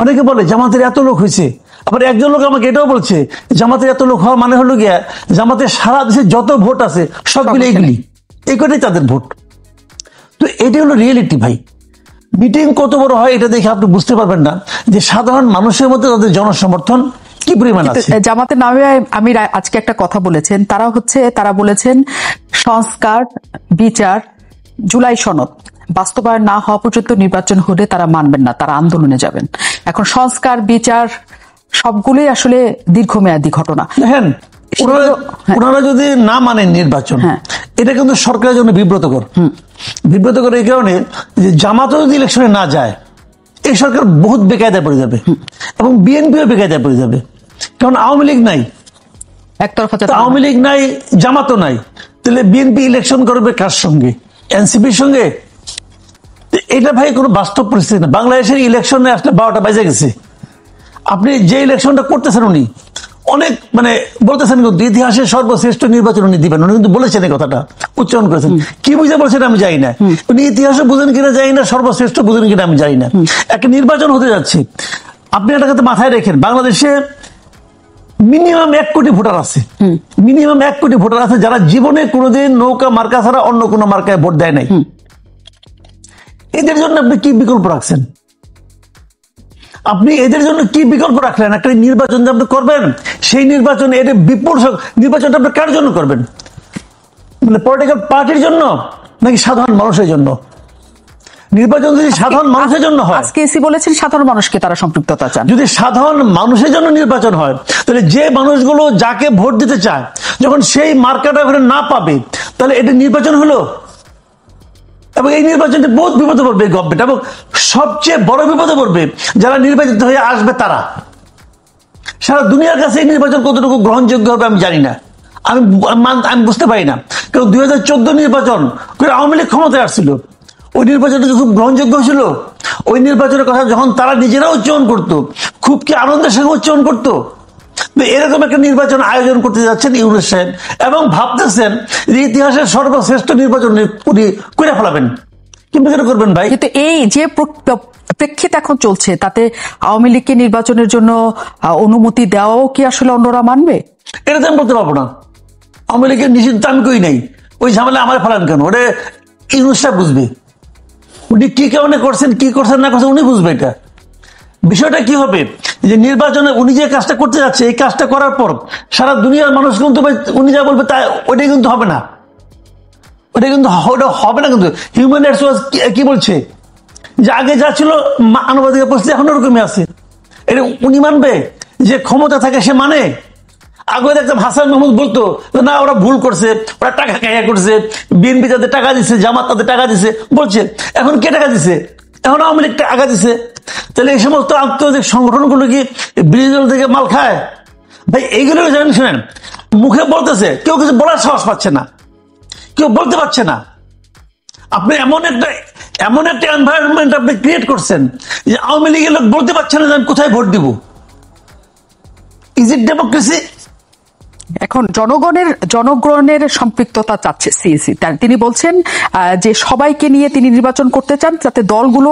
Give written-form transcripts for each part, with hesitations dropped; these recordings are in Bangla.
অনেকে বলে জামাতের এত লোক হয়েছে, আবার একজন লোক আমাকে এটাও বলছে জামাতের এত লোক হওয়া মানে হলো গিয়া জামাতের সারা দেশে যত ভোট আছে সবগুলো এইগুলি, এই কটাই তাদের ভোট। তো এটাই হলো রিয়েলিটি ভাই। মিটিং কত বড় হয় এটা দেখে আপনি বুঝতে পারবেন না যে সাধারণ মানুষের মধ্যে তাদের জনসমর্থন কি পরিমাণ আছে। জামাতের নামে আমি আজকে একটা কথা বলেছেন, তারা বলেছেন সংস্কার, বিচার, জুলাই সনদ বাস্তবায়ন না হওয়া পর্যন্ত নির্বাচন হলে তারা মানবেন না, তারা আন্দোলনে যাবেন। এখন সংস্কার, বিচার সবগুলোই আসলে দীর্ঘমেয়াদী ঘটনা। দেখেন, ওনারা যদি না মানেন নির্বাচন, এটা কিন্তু সরকারের জন্য বিব্রতকর। বিব্রতকর এই কারণে যে জামাতও যদি ইলেকশনে না যায় এই সরকার বহুত বেকায়দায় পড়ে যাবে এবং বিএনপিও বেকায়দায় পড়ে যাবে। কারণ আওয়ামী লীগ নাই, একতরফা আওয়ামী লীগ নাই, জামাতও নাই, তাহলে বিএনপি ইলেকশন করবে কার সঙ্গে? এনসিপির সঙ্গে? এটা ভাই কোনো বাস্তব পরিস্থিতি না। বাংলাদেশের ইলেকশনে আসলে 12টা বাজে গেছে। আপনি যে ইলেকশনটা করতেছেন উনি অনেক বলতেছেন কিন্তু ইতিহাসের সর্বশ্রেষ্ঠ নির্বাচন উনি দিবেন, উনি কিন্তু বলেছেন এই কথাটা, উচ্চারণ করেছেন। কি বুঝে বলছেন আমি জানি না, উনি ইতিহাসে বুঝেন কিনা জানি না, সর্বশ্রেষ্ঠ বুঝেন কিনা আমি জানি না। একটা নির্বাচন হতে যাচ্ছে, আপনি একটা কথা মাথায় রেখেন, বাংলাদেশে মিনিমাম 1 কোটি ভোটার আছে, মিনিমাম 1 কোটি ভোটার আছে যারা জীবনে কোনোদিন নৌকা মার্কা ছাড়া অন্য কোনো মার্কায় ভোট দেয় নাই। এদের জন্য আপনি কি বিকল্প রাখছেন? আপনি এদের জন্য কি বিকল্প রাখলেন? একটা নির্বাচন যে আপনি করবেন, সেই নির্বাচনে এটা বিপুল নির্বাচনটা আপনি কার জন্য করবেন? পলিটিক্যাল পার্টির জন্য নাকি সাধারণ মানুষের জন্য? নির্বাচন যদি সাধারণ মানুষের জন্য হয়, আজকে এসি বলেছেন সাধারণ মানুষকে তারা সম্পৃক্ততা চান। যদি সাধারণ মানুষের জন্য নির্বাচন হয়, তাহলে যে মানুষগুলো যাকে ভোট দিতে চায় যখন সেই মার্কাটা না পাবে, তাহলে এটা নির্বাচন হলো? এবং এই নির্বাচনটি বহুত বিপদে পড়বে গভর্নমেন্ট, এবং সবচেয়ে বড় বিপদে পড়বে যারা নির্বাচিত হয়ে আসবে তারা। সারা দুনিয়ার কাছে এই নির্বাচন কতটুকু গ্রহণযোগ্য হবে আমি জানি না, আমি বুঝতে পারি না। কারণ 2014 নির্বাচন আওয়ামী লীগ ক্ষমতায় আসছিল, ওই নির্বাচনটা খুব গ্রহণযোগ্য ছিল। ওই নির্বাচনের কথা যখন তারা নিজেরা উচ্চারণ করতো, খুব কি আনন্দের সঙ্গে উচ্চারণ করতো। এরকম একটা নির্বাচন আয়োজন করতে যাচ্ছেন ইউনূস সাহেব এবং ভাবতেছেন যে ইতিহাসের সর্বশ্রেষ্ঠ নির্বাচন করে ফেলাবেন। কিন্তু যেটা করবেন ভাই, কিন্তু এই যে প্রেক্ষিত এখন চলছে তাতে আওয়ামী লীগকে নির্বাচনের জন্য অনুমতি দেওয়াও কি আসলে অন্যরা মানবে? এটা তো আমি বলতে পারবো না। আওয়ামী লীগের নিষিদ্ধ আমি কই নাই, ওই ঝামেলা আমার ফেলান কেন? ওটা ইউনূস সাহেব বুঝবে, উনি কি কারণে করছেন, কি করছেন না করছেন উনি বুঝবে। এটা বিষয়টা কি হবে যে নির্বাচনে উনি যে কাজটা করতে যাচ্ছে, এই কাজটা করার পর সারা দুনিয়ার মানুষ কিন্তু উনি যা বলবে তাই ওইটাই কিন্তু হবে না, ওটা কিন্তু ওটা হবে না। কিন্তু হিউম্যান রাইটস ওয়াচ কি বলছে যে আগে যা ছিল মানবাধিকার পরিস্থিতি এখন ওরকমই আছে। এটা উনি মানবে যে ক্ষমতা থাকে সে মানে? আগে দেখতাম হাসান মাহমুদ বলতো না ওরা ভুল করছে, ওরা টাকা খাইয়া করছে, বিএনপি তাদের টাকা দিচ্ছে, জামাত তাদের টাকা দিচ্ছে বলছে। এখন কে টাকা দিচ্ছে? এখন আওয়ামী লীগ টাকা দিচ্ছে। তাহলে এই সমস্ত আন্তর্জাতিক সংগঠনগুলো কি বিরোধী দল থেকে মাল খায়? ভাই এইগুলো জানেন, শুনেন, মুখে বলতেছে, কেউ কিছু বলার সাহস পাচ্ছে না, কেউ বলতে পারছে না। আপনি এমন একটা এনভায়রনমেন্ট আপনি ক্রিয়েট করছেন যে আওয়ামী লীগের লোক বলতে পারছে না যে আমি কোথায় ভোট দিব। Is it democracy? এখন জনগণের সম্পৃক্ততা চাচ্ছে সিএসি। তিনি বলছেন যে সবাইকে নিয়ে তিনি নির্বাচন করতে চান, যাতে দলগুলো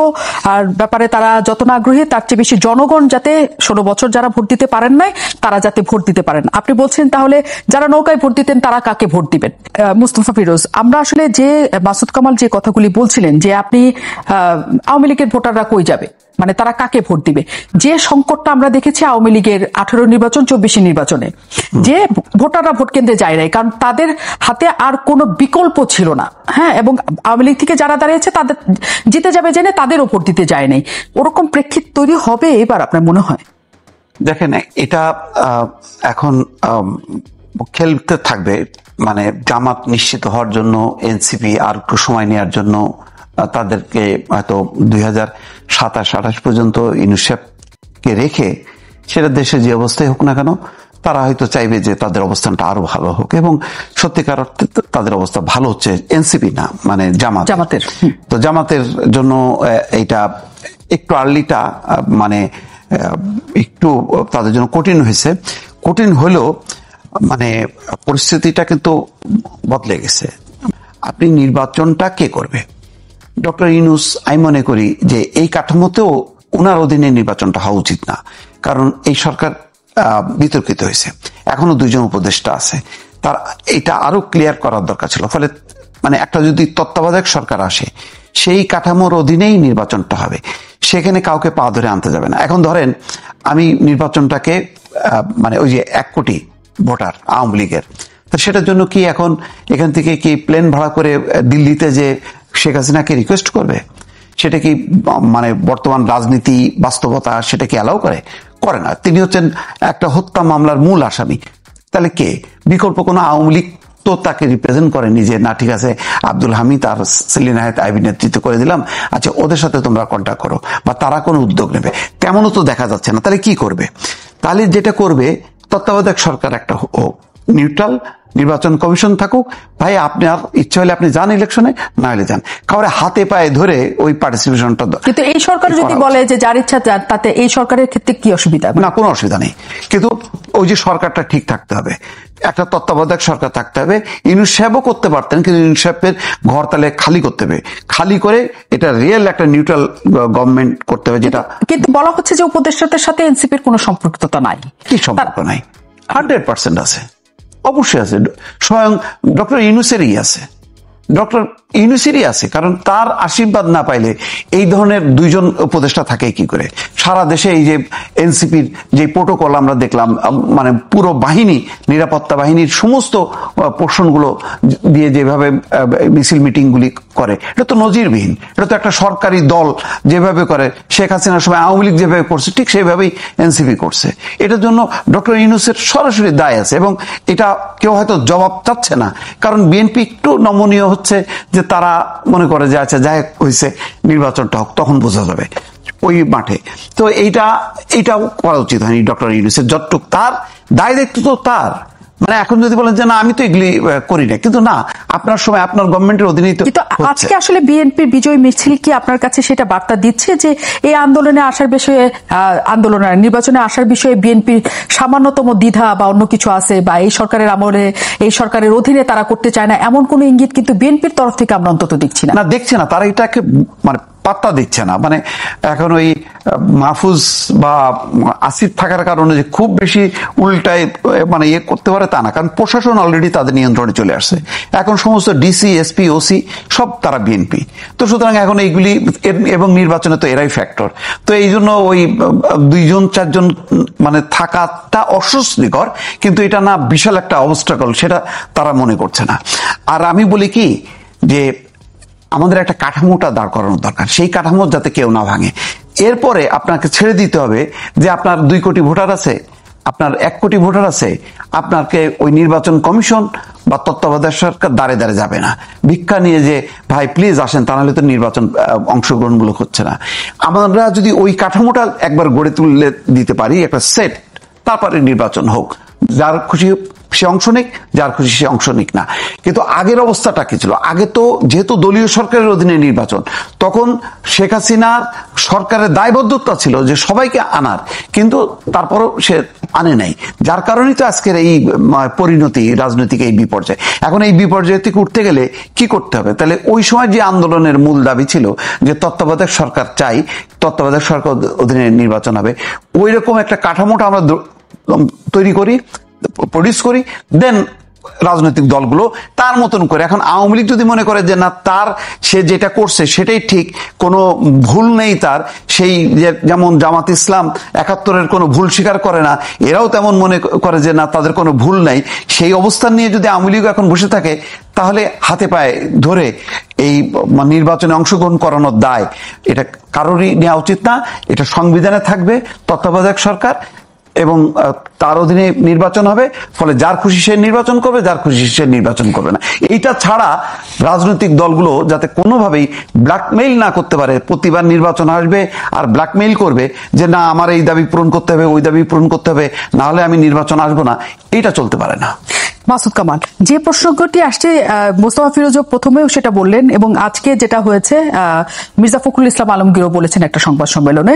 ব্যাপারে তারা যত না আগ্রহী তার চেয়ে বেশি জনগণ যাতে 16 বছর যারা ভোট দিতে পারেন নাই তারা যাতে ভোট দিতে পারেন। আপনি বলছেন তাহলে যারা নৌকায় ভোট দিতেন তারা কাকে ভোট দিবেন? মুস্তফা ফিরোজ, আমরা আসলে যে মাসুদ কামাল যে কথাগুলি বলছিলেন যে আপনি আওয়ামী লীগের ভোটাররা কই যাবে, তারা কাকে ভোট দিবে, যে সংকটটা আমরা দেখেছি আওয়ামী লীগের 18 নির্বাচন 24 নির্বাচনে, যে ভোটাররা ভোট কেন্দ্রে যায় নাই কারণ তাদের হাতে আর কোনো বিকল্প ছিল না। হ্যাঁ, এবং আওয়ামী লীগ থেকে যারা দাঁড়িয়েছে তাদের জিতে যাবে জেনে তাদেরও ভোট দিতে যায় নাই। ওরকম প্রেক্ষিত তৈরি হবে এবার আপনার মনে হয়? দেখেন, এটা এখন খেলতে থাকবে। জামাত নিশ্চিত হওয়ার জন্য এনসিপি আর একটু সময় নেওয়ার জন্য তাদেরকে হয়তো 2027-28 পর্যন্ত ইউনূস সাহেবকে রেখে সেটা দেশে যে অবস্থায় হোক না কেন তারা হয়তো চাইবে যে তাদের অবস্থানটা আরো ভালো হোক। এবং সত্যিকার অর্থে তাদের অবস্থা ভালো হচ্ছে, এনসিপি না, জামাতের। তো জামাতের জন্য এইটা একটু আর্লিটা একটু তাদের জন্য কঠিন হয়েছে। কঠিন হলেও পরিস্থিতিটা কিন্তু বদলে গেছে। আপনি নির্বাচনটা কে করবে? ডক্টর ইউনূস, আমি মনে করি যে এই কাঠামোতেও ওনার অধীনে নির্বাচনটা হওয়া উচিত না, কারণ এই সরকার বিতর্কিত হয়েছে, এখনো 2 জন উপদেষ্টা আছে, তার এটা আরো ক্লিয়ার করার দরকার ছিল। ফলে মানে একটা যদি তত্ত্বাবধায়ক সরকার আসে, সেই কাঠামোর অধীনেই নির্বাচনটা হবে, সেখানে কাউকে পা ধরে আনতে যাবে না। এখন ধরেন আমি নির্বাচনটাকে মানে ওই যে 1 কোটি ভোটার আওয়ামী লীগের, তো সেটার জন্য কি এখন এখান থেকে কি প্লেন ভাড়া করে দিল্লিতে যে শেখ হাসিনাকে রিকোয়েস্ট করবে? সেটা কি মানে বর্তমান রাজনীতি বাস্তবতা সেটা কি অ্যালাউ করে? করে না। তিনি হচ্ছেন একটা হত্যা মামলার মূল আসামি। তাহলে কে বিকল্প কোনো আওয়ামী লীগ তো তাকে রিপ্রেজেন্ট করেনি যে না ঠিক আছে আব্দুল হামিদ আর সেলিনা হায়াত আইবি নেতৃত্ব করে দিলাম, আচ্ছা ওদের সাথে তোমরা কন্ট্যাক্ট করো, বা তারা কোনো উদ্যোগ নেবে, তেমনও তো দেখা যাচ্ছে না। তাহলে কি করবে? তাহলে যেটা করবে, তত্ত্বাবধায়ক সরকার একটা নিউট্রাল নির্বাচন কমিশন থাকুক, ভাই আপনার ইচ্ছা হলে আপনি যান ইলেকশনে, না হলে যান, কাউরে হাতে পায়ে ধরে ওই পার্টিসিপেশনটা। কিন্তু এই সরকার যদি বলে যে যার ইচ্ছা তাতে এই সরকারের ক্ষেত্রে কি অসুবিধা? না, কোনো অসুবিধা নেই, কিন্তু ওই যে সরকারটা ঠিক থাকতে হবে, একটা তত্ত্বাবধায়ক সরকার থাকতে হবে। ইউনূস সাহেবও করতে পারতেন, কিন্তু ইউনূস সাহেবের ঘর তাহলে খালি করতে হবে, খালি করে এটা রিয়েল একটা নিউট্রাল গভর্নমেন্ট করতে হবে। যেটা কিন্তু বলা হচ্ছে যে উপদেষ্টাদের সাথে এনসিপির কোনো সম্পৃক্ততা নাই। কি সম্পর্ক নাই? 100% আছে, অবশ্যই আছে। স্বয়ং ডক্টর ইউনূসেরই আছে, ডক্টর ইউনূসেরই আছে, কারণ তার আশীর্বাদ না পাইলে এই ধরনের 2 জন উপদেষ্টা থাকে কি করে? সারা দেশে এই যে এনসিপির যে প্রোটোকল আমরা দেখলাম, মানে পুরো বাহিনী, নিরাপত্তা বাহিনীর সমস্ত পোর্শনগুলো দিয়ে যেভাবে মিছিল মিটিংগুলি করে, এটা তো নজিরবিহীন। এটা তো একটা সরকারি দল যেভাবে করে, শেখ হাসিনার সময় আওয়ামী লীগ যেভাবে করছে ঠিক সেইভাবেই এনসিপি করছে। এটার জন্য ডক্টর ইউনূসের সরাসরি দায় আছে, এবং এটা কেউ হয়তো জবাব চাচ্ছে না, কারণ বিএনপি একটু নমনীয় হচ্ছে যে তারা মনে করে যে আচ্ছা যাই হয়েছে নির্বাচনটা হোক, তখন বোঝা যাবে ওই মাঠে। তো এইটাও করা উচিত হয়নি ডক্টর ইউনূসের। যতটুক তার দায় দায়িত্ব তো তার, মানে এখন যদি বলেন যে না আমি তো এগুলি করি না, কিন্তু না, আপনার সময় আপনার গভর্নমেন্টের অধীনেই তো। কিন্তু আজকে আসলে বিএনপির বিজয় মিছিল কি আপনার কাছে সেটা বার্তা দিচ্ছে যে এই আন্দোলনে আসার বিষয়ে, নির্বাচনে আসার বিষয়ে বিএনপির সামান্যতম দ্বিধা বা অন্য কিছু আছে, বা এই সরকারের আমলে এই সরকারের অধীনে তারা করতে চায় না, এমন কোন ইঙ্গিত কিন্তু বিএনপির তরফ থেকে আমরা অন্তত দেখছি না। না, দেখছে না, তারা এটাকে মানে পাত্তা দিচ্ছে না। মানে এখন ওই মাহফুজ বা আসিফ থাকার কারণে যে খুব বেশি উল্টায় মানে ইয়ে করতে পারে তা না, কারণ প্রশাসন অলরেডি তাদের নিয়ন্ত্রণে চলে আসছে। এখন সমস্ত ডিসি, এসপি, ওসি সব তারা বিএনপি। তো সুতরাং এখন এইগুলি এবং নির্বাচনে তো এরাই ফ্যাক্টর। তো এই জন্য ওই 2 জন 4 জন মানে থাকাটা অস্বস্তিকর, কিন্তু এটা না বিশাল একটা অবস্ট্রাকল, সেটা তারা মনে করছে না। আর আমি বলি কি যে আমাদের একটা কাঠামোটা দাঁড় করানো দরকার, সেই কাঠামো যাতে কেউ না ভাঙে। এরপরে আপনাকে ছেড়ে দিতে হবে যে আপনার 2 কোটি ভোটার আছে, আপনার 1 কোটি ভোটার আছে, আপনাকে ওই নির্বাচন কমিশন বা তত্ত্বাবধায়ক সরকার দাঁড়ে দাঁড়ে যাবে না ভিক্ষা নিয়ে যে ভাই প্লিজ আসেন, তা নাহলে তো নির্বাচন অংশগ্রহণমূলক হচ্ছে না। আমরা যদি ওই কাঠামোটা একবার গড়ে তুলে দিতে পারি, একটা সেট, তারপরে নির্বাচন হোক, যার খুশি সে অংশ নিক, যার খুশি সে অংশ নিক না। কিন্তু আগের অবস্থাটা কি ছিল? আগে তো যেহেতু দলীয় সরকারের অধীনে নির্বাচন, তখন শেখ হাসিনার সরকারের দায়বদ্ধতা ছিল যে সবাইকে আনার, কিন্তু তারপরও সে আনে নাই, যার কারণেই তো আজকের এই পরিণতি, রাজনৈতিক এই বিপর্যয়। এখন এই বিপর্যয় থেকে উঠতে গেলে কি করতে হবে? তাহলে ওই সময় যে আন্দোলনের মূল দাবি ছিল যে তত্ত্বাবধায়ক সরকার চাই, তত্ত্বাবধায়ক সরকার অধীনে নির্বাচন হবে, ওই রকম একটা কাঠামোটা আমরা তৈরি করি, প্রডিউস করি, দেন রাজনৈতিক দলগুলো তার মতন করে। এখন আওয়ামী লীগ যদি মনে করে যে না তার সে যেটা করছে সেটাই ঠিক, কোনো ভুল নেই তার, সেই যেমন জামাত ইসলাম 71-এর কোনো ভুল স্বীকার করে না, এরাও তেমন মনে করে যে না তাদের কোনো ভুল নাই, সেই অবস্থান নিয়ে যদি আওয়ামী লীগ এখন বসে থাকে, তাহলে হাতে পায়ে ধরে এই নির্বাচনে অংশগ্রহণ করানোর দায় এটা কারোরই নেওয়া উচিত না। এটা সংবিধানে থাকবে, তত্ত্বাবধায়ক সরকার এবং তার অধীনে নির্বাচন হবে, ফলে যার খুশি সে নির্বাচন করবে, যার খুশি সে নির্বাচন করবে না। এইটা ছাড়া রাজনৈতিক দলগুলো যাতে কোনোভাবেই ব্ল্যাকমেইল না করতে পারে, প্রতিবার নির্বাচন আসবে আর ব্ল্যাকমেইল করবে যে না আমার এই দাবি পূরণ করতে হবে, ওই দাবি পূরণ করতে হবে, না হলে আমি নির্বাচন আসবো না, এটা চলতে পারে না। মাসুদ কামাল, যে প্রসঙ্গটি আসছে মোস্তফা ফিরোজও প্রথমেও সেটা বললেন এবং আজকে যেটা হয়েছে মির্জা ফখরুল ইসলাম আলমগীরও বলেছেন একটা সংবাদ সম্মেলনে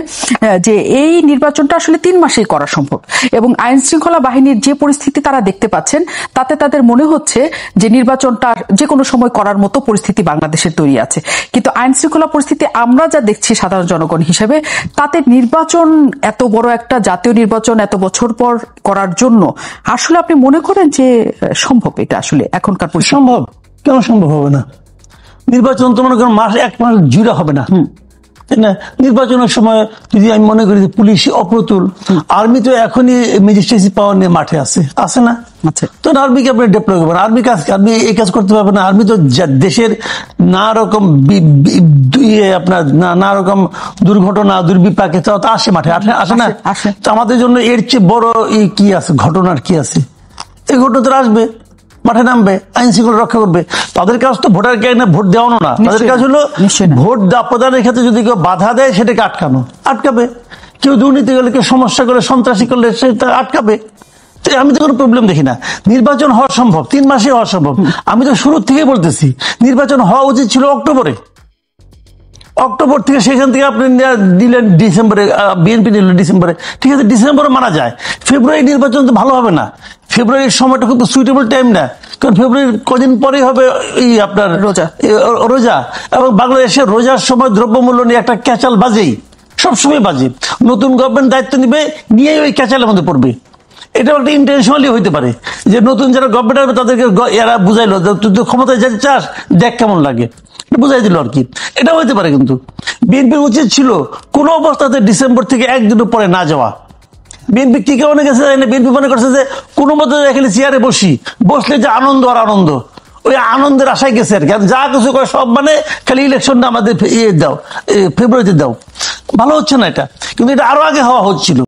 যে এই নির্বাচনটা আসলে 3 মাসেই করা সম্ভব এবং আইন শৃঙ্খলা বাহিনীর যে পরিস্থিতি তারা দেখতে পাচ্ছেন তাতে তাদের মনে হচ্ছে যে নির্বাচনটা যে কোনো সময় করার মতো পরিস্থিতি বাংলাদেশের তৈরি আছে। কিন্তু আইন শৃঙ্খলা পরিস্থিতি আমরা যা দেখছি সাধারণ জনগণ হিসেবে, তাতে নির্বাচন, এত বড় একটা জাতীয় নির্বাচন এত বছর পর করার জন্য আসলে আপনি মনে করেন যে সম্ভব? এটা আসলে এখনকার সম্ভব? কেন সম্ভব হবে না? নির্বাচন তো মনে করেন এক মাস জুড়ে হবে না, তাই না? নির্বাচনের সময় যদি আমি মনে করি যে পুলিশ অপ্রতুল, আর্মি তো এখনই ম্যাজিস্ট্রেসি পাওয়ার নিয়ে মাঠে আছে না? তো আর্মিকে আপনি ডেপ্লয় করবেন, আর্মি এই কাজ করতে পারবে না। আর্মি তো দেশের নানা রকম আপনার নানা রকম দুর্ঘটনা দুর্বিপাকে তো আসে মাঠে, আসে না? তো আমাদের জন্য এর চেয়ে বড় কি আছে, ঘটনার কি আছে? এই ঘটনা তো আসবে, মাঠে নামবে, আইন শৃঙ্খলা রক্ষা করবে। তাদের কাজ তো ভোটার কে ভোট দেওয়ানো না, তাদের কাজ হলো ভোট প্রদানের ক্ষেত্রে যদি কেউ বাধা দেয় সেটাকে আটকাবে। কেউ দুর্নীতি করলে, কেউ সমস্যা করলে, সন্ত্রাসী করলে সেটা আটকাবে। আমি তো কোনো প্রবলেম দেখি না। নির্বাচন হওয়া সম্ভব, 3 মাসে হওয়া সম্ভব। আমি তো শুরু থেকে বলতেছি নির্বাচন হওয়া উচিত ছিল অক্টোবর থেকে, সেখান থেকে আপনি দিলেন ডিসেম্বরে, বিএনপি নিল ডিসেম্বরে, ঠিক আছে, ডিসেম্বরে মানা যায়। ফেব্রুয়ারি নির্বাচন তো ভালো হবে না, ফেব্রুয়ারির সময়টা খুব সুইটেবল টাইম না, কারণ ফেব্রুয়ারির কদিন পরে হবে এই আপনার রোজা, এবং বাংলাদেশের রোজার সময় দ্রব্যমূল্য নিয়ে একটা ক্যাচাল বাজেই, সবসময় বাজে। নতুন গভর্নমেন্ট দায়িত্ব নিয়ে ওই ক্যাচালের মধ্যে পড়বে। এটা একটা ইন্টেনশনালি হইতে পারে যে নতুন যারা গভর্নমেন্ট আসবে তাদেরকে এরা বুঝাইলো তুই তো ক্ষমতায় যেতে চাস, দেখ কেমন লাগে, বুঝাই দিল আর কি। এটা হইতে পারে। কিন্তু বিএনপির উচিত ছিল কোন অবস্থাতে ডিসেম্বর থেকে একদিনও পরে না যাওয়া। বিএনপি কি মনে গেছে, বিএনপি মনে করছে যে কোনো মতো এখানে চেয়ারে বসলে যে আনন্দ আর আনন্দ, ওই আনন্দের আশায় গেছে আর কি। যা কিছু করে সব মানে খালি ইলেকশনটা আমাদের দাও, ফেব্রুয়ারিতে দাও। ভালো হচ্ছে না এটা, কিন্তু এটা আরো আগে হওয়া হচ্ছিল।